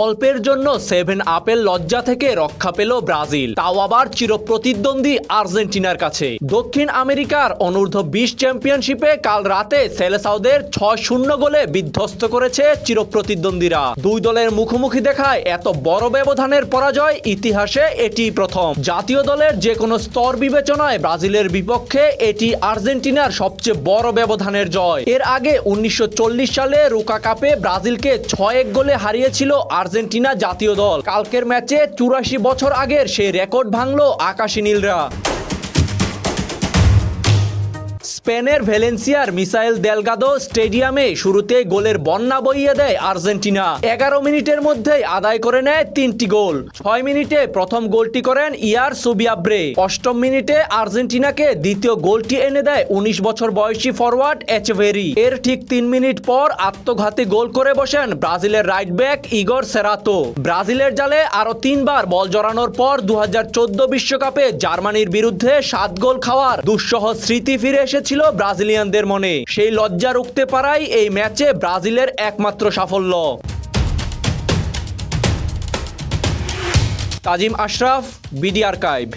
অল্পের জন্য 7-আপের লজ্জা থেকে রক্ষা পেল ব্রাজিল, তাও আবার চিরপ্রতিদ্বন্দ্বী আর্জেন্টিনার কাছে। দক্ষিণ আমেরিকার অনূর্ধ্ব-20 চ্যাম্পিয়নশিপে কাল রাতে সেলেসাওদের 6-0 গোলে বিধ্বস্ত করেছে চিরপ্রতিদ্বন্দ্বীরা। দুই দলের মুখোমুখি দেখায় এত বড় ব্যবধানের পরাজয় ইতিহাসে এটি প্রথম। জাতীয় দলের যে কোনো স্তর বিবেচনায় ব্রাজিলের বিপক্ষে এটি আর্জেন্টিনার সবচেয়ে বড় ব্যবধানের জয়। এর আগে 1940 সালে রুকা কাপে ব্রাজিলকে 6-1 গোলে হারিয়েছিল আর্জেন্টিনা জাতীয় দল। কালকের ম্যাচে 84 বছর আগের সেই রেকর্ড ভাঙল আকাশী নীলরা। স্পেনের ভ্যালেন্সিয়ার মিসাইল দেলগাদো স্টেডিয়ামে শুরুতে গোলের বন্যা বইয়ে দেয় আর্জেন্টিনা। 11 মিনিটের মধ্যেই আদায় করে নেয় 3টি গোল। 6 মিনিটে প্রথম গোলটি করেন ইয়ার সুবিয়াব্রে। 8ম মিনিটে আর্জেন্টিনাকে দ্বিতীয় গোলটি এনে দেয় 19 বছর বয়সী ফরওয়ার্ড এচেভেরি। এর ঠিক 3 মিনিট পর আত্মঘাতী গোল করে বসেন ব্রাজিলের রাইট ব্যাক ইগর সেরাতো। ব্রাজিলের জালে আরও 3বার বল জড়ানোর পর 2014 বিশ্বকাপে জার্মানির বিরুদ্ধে 7 গোল খাওয়ার দুঃসহ স্মৃতি ফিরে এসেছিল ব্রাজিলিয়ানদের মনে। সেই লজ্জা রুখতে পারাই এই ম্যাচে ব্রাজিলের একমাত্র সাফল্য। তাজিম আশরাফ, বিডি আর্কাইভ।